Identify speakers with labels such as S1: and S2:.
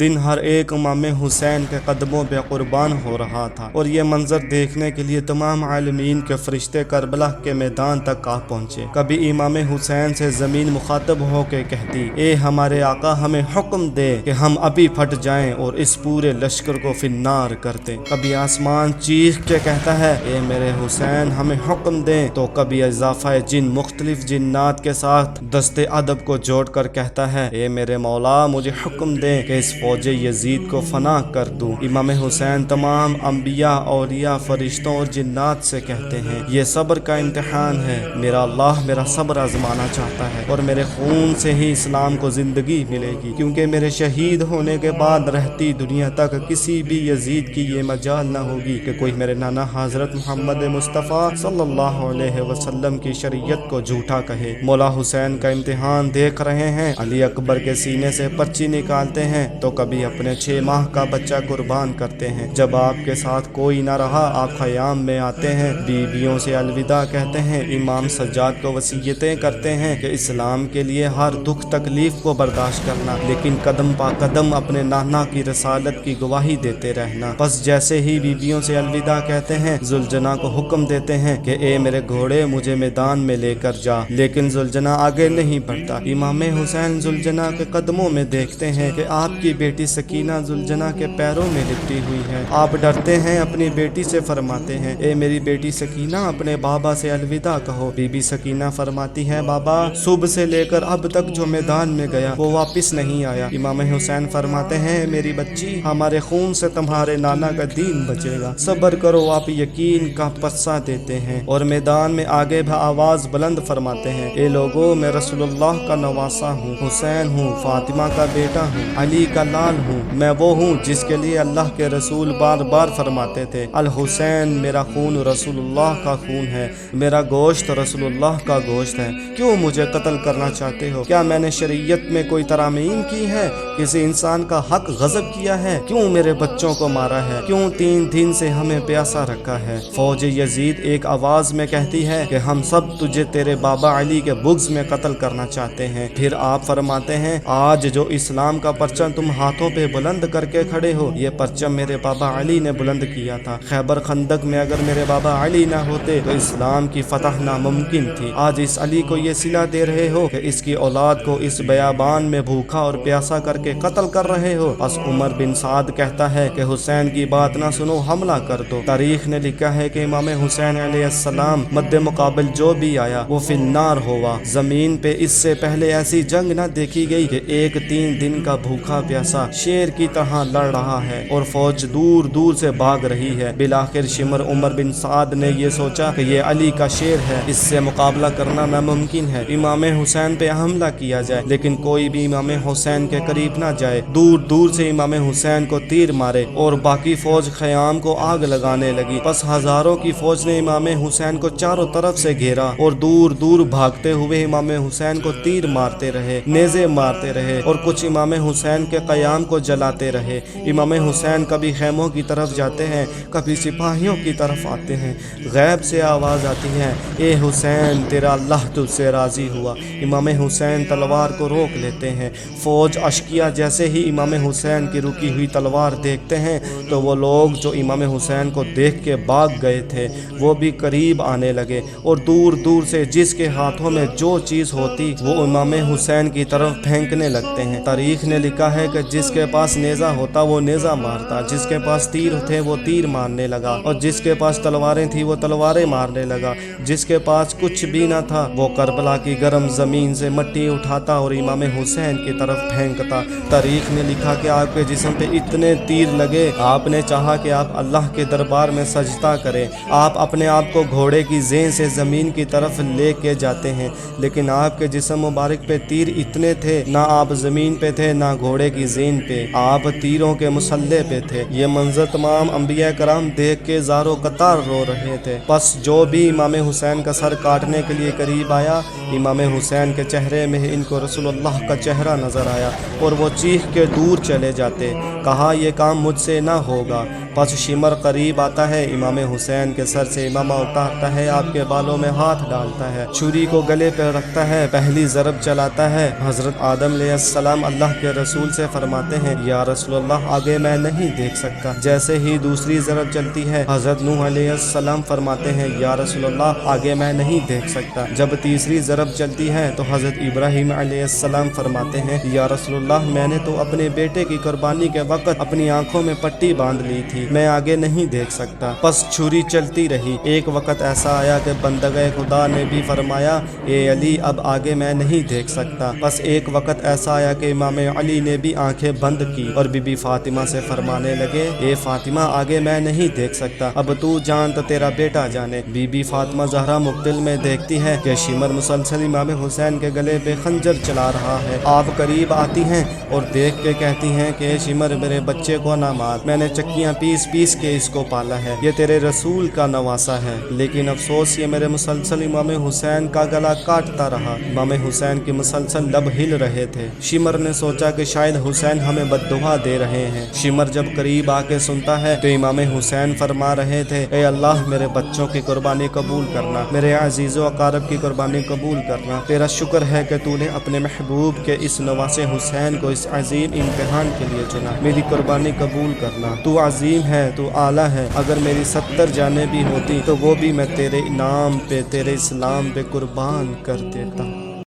S1: दिन हर एक इमाम हुसैन के कदमों पे कुर्बान हो रहा था और ये मंजर देखने के लिए तमाम आलमीन के फरिश्ते करबला के मैदान तक आ पहुंचे। कभी इमाम हुसैन से जमीन मुखातब होकर कहती, ए हमारे आका, हमें हुक्म दे कि हम अभी फट जाएं और इस पूरे लश्कर को फिन्नार कर दें। कभी आसमान चीख के कहता है, ए मेरे हुसैन, हमें हुक्म दे। तो कभी इजाफा जिन मुख्तलिफ जिन्नात के साथ दस्ते अदब को जोड़ कर कहता है, ए मेरे मौला, मुझे हुक्म दे कि इस फौज यजीद को फना कर दूं। इमाम हुसैन तमाम अंबिया, औलिया, फरिश्तों और जिन्नात से कहते हैं, ये सब्र का इम्तिहान है। मेरा अल्लाह मेरा सब्र आजमाना चाहता है और मेरे खून से ही इस्लाम को जिंदगी मिलेगी, क्योंकि मेरे शहीद होने के बाद रहती दुनिया तक किसी भी यजीद की ये मजाल न होगी कि कोई मेरे नाना हजरत मोहम्मद मुस्तफ़ा सल्लल्लाहु अलैहि वसल्लम की शरीयत को झूठा कहे। मौला हुसैन का इम्तिहान देख रहे हैं। अली अकबर के सीने से पर्ची निकालते हैं तो कभी अपने 6 माह का बच्चा कुर्बान करते हैं। जब आपके साथ कोई ना रहा, आप ख़याम में आते हैं, बीवियों से अलविदा कहते हैं, इमाम सज्जाद को वसीयतें करते हैं कि इस्लाम के लिए हर दुख तकलीफ को बर्दाश्त करना, लेकिन कदम पा कदम अपने नाना की रसालत की गवाही देते रहना। बस जैसे ही बीवियों से अलविदा कहते हैं, जुलजना को हुक्म देते हैं कि ए मेरे घोड़े, मुझे मैदान में लेकर जा, लेकिन जुलजना आगे नहीं बढ़ता। इमाम हुसैन जुलजना के कदमों में देखते हैं कि आपकी बेटी सकीना जुलजना के पैरों में लिपटी हुई है। आप डरते हैं, अपनी बेटी से फरमाते हैं, ए मेरी बेटी सकीना, अपने बाबा से अलविदा कहो। बीबी सकीना फरमाती है, बाबा, सुबह से लेकर अब तक जो मैदान में गया वो वापस नहीं आया। इमाम हुसैन फरमाते हैं, मेरी बच्ची, हमारे खून से तुम्हारे नाना का दीन बचेगा, सब्र करो। आप यकीन का पस्सा देते हैं और मैदान में आगे भी आवाज बुलंद फरमाते हैं, ए लोगो, मैं रसूलुल्लाह का नवासा हूँ, हुसैन हूँ, फातिमा का बेटा हूँ, अली का लाल हूँ। मैं वो हूँ जिसके लिए अल्लाह के रसूल बार बार फरमाते थे, अल हुसैन, मेरा खून रसूलुल्लाह का खून है, मेरा गोश्त रसूलुल्लाह का गोश्त है। क्यों मुझे कत्ल करना चाहते हो? क्या मैंने शरीयत में कोई तरामीम की है? किसी इंसान का हक गजब किया है? क्यों मेरे बच्चों को मारा है? क्यों 3 दिन से हमें प्यासा रखा है? फौज यजीद एक आवाज में कहती है कि हम सब तुझे तेरे बाबा अली के बुग़्ज़ में कत्ल करना चाहते हैं। फिर आप फरमाते हैं, आज जो इस्लाम का परचम तुम हाथों पे बुलंद करके खड़े हो, ये परचम मेरे बाबा अली ने बुलंद किया था। खैबर खंदक में अगर मेरे बाबा अली ना होते तो इस्लाम की फतह नामुमकिन थी। आज इस अली को ये सिला दे रहे हो कि इसकी औलाद को इस बयाबान में भूखा और प्यासा करके कत्ल कर रहे हो। बस उमर बिन साद कहता है कि हुसैन की बात ना सुनो, हमला कर दो। तारीख ने लिखा है कि इमाम हुसैन अलैहिस्सलाम मद्दे मुकाबिल जो भी आया वो फिन्नार हुआ। जमीन पे इससे पहले ऐसी जंग ना देखी गई कि एक 3 दिन का भूखा प्यासा शेर की तरह लड़ रहा है और फौज दूर दूर से भाग रही है। बिलाखिर शिमर उमर बिन साद ने ये सोचा कि ये अली का शेर है, इससे मुकाबला करना नामुमकिन है। इमाम हुसैन पे हमला किया जाए, लेकिन कोई भी इमाम हुसैन के करीब ना जाए। दूर दूर से इमाम हुसैन को तीर मारे और बाकी फौज ख़याम को आग लगाने लगी। बस हजारों की फौज ने इमाम हुसैन को चारों तरफ से घेरा और दूर दूर भागते हुए इमाम हुसैन को तीर मारते रहे, नेज़े मारते रहे और कुछ इमाम हुसैन के क़याम को जलाते रहे। इमाम हुसैन कभी खैमों की तरफ जाते हैं, कभी सिपाहियों की तरफ आते हैं। गैब से आवाज़ आती है, ए हुसैन, तेरा अल्लाह तुझसे राज़ी हुआ। इमाम हुसैन तलवार को रोक लेते हैं। फौज अशकिया जैसे ही इमाम हुसैन की रुकी हुई तलवार देखते हैं तो वो लोग जो इमाम हुसैन को देख के भाग गए थे वो भी करीब आने लगे और दूर दूर से जिसके हाथों में जो चीज़ होती वो इमाम हुसैन की तरफ फेंकने लगते हैं। तारीख ने लिखा है कि जिसके पास नेज़ा होता वो नेज़ा मारता, जिसके पास तीर थे वो तीर मारने लगा और जिसके पास तलवारें थी वो तलवारें मारने लगा। जिसके पास कुछ भी ना था वो करबला की गर्म ज़मीन से मट्टी उठाता और इमाम हुसैन की तरफ फेंकता। तारीख ने लिखा कि आपके जिस्म पे इतने तीर लगे, आपने चाहा कि आप अल्लाह के दरबार में सजदा करें। आप अपने आप को घोड़े की ज़ेन से ज़मीन की तरफ ले के जाते हैं, लेकिन आपके जिस्म मुबारक पे तीर इतने थे, ना आप ज़मीन पे थे ना घोड़े की ज़ेन पे, आप तीरों के मुसल्ले पे थे। ये मंजर तमाम अंबिया कराम देख के ज़ारो कतार रो रहे थे। बस जो भी इमाम हुसैन का सर काटने के लिए करीब आया, इमाम हुसैन के चेहरे में इनको रसूलुल्लाह का चेहरा नज़र आया और वो चीख के दूर चले जाते। कहा, यह काम मुझसे ना होगा। बस शिमर करीब आता है, इमाम हुसैन के सर से इमामा उतारता है, आपके बालों में हाथ डालता है, छुरी को गले पर रखता है, पहली ज़रब चलाता है। हज़रत आदम अलैहिस्सलाम अल्लाह के रसूल से फरमाते فرماتے ہیں یا رسول اللہ آگے میں نہیں دیکھ سکتا۔ جیسے ہی دوسری ضرب چلتی ہے حضرت نوح علیہ السلام فرماتے ہیں یا رسول اللہ آگے میں نہیں دیکھ سکتا۔ جب تیسری ضرب چلتی ہے تو حضرت ابراہیم علیہ السلام فرماتے ہیں یا رسول اللہ میں نے تو اپنے بیٹے کی قربانی کے وقت اپنی آنکھوں میں پٹی باندھ لی تھی، میں آگے نہیں دیکھ سکتا۔ پس چھری چلتی رہی۔ ایک وقت ایسا آیا کہ بندگے خدا نے بھی فرمایا اے علی اب آگے میں نہیں دیکھ سکتا۔ پس ایک وقت ایسا آیا کہ امام علی نے بھی آنکھیں بند کی اور بی بی فاطمہ سے فرمانے لگے اے فاطمہ آگے میں نہیں دیکھ سکتا، اب تو جان تو تیرا بیٹا جانے۔ بی بی فاطمہ زہرا مقتل میں دیکھتی ہے کہ شمر مسلسل امام حسین کے گلے پہ خنجر چلا رہا ہے۔ آپ قریب آتی ہیں اور دیکھ کے کہتی ہیں کہ اے شمر میرے بچے کو نہ مار، میں نے چکیاں پیس پیس کے اس کو پالا ہے، یہ تیرے رسول کا نواسا ہے، لیکن افسوس یہ میرے مسلسل امام حسین کا گلا کاٹتا رہا۔ امام حسین کی مسلسل لب ہل رہے تھے۔ شمر نے سوچا کہ شاید حسین ہمیں بد دعا دے رہے ہیں۔ شمر جب قریب آ کے سنتا ہے تو امام حسین فرما رہے تھے اے اللہ میرے بچوں کی قربانی قبول کرنا، میرے عزیز و اقارب کی قربانی قبول کرنا، تیرا شکر ہے کہ تو نے اپنے محبوب کے اس نواسے حسین کو اس عظیم امتحان کے لیے چنا، میری قربانی قبول کرنا، تو عظیم ہے، تو اعلیٰ ہے، اگر میری 70 جانیں بھی ہوتی تو وہ بھی میں تیرے نام پہ، تیرے اسلام پہ قربان کر دیتا۔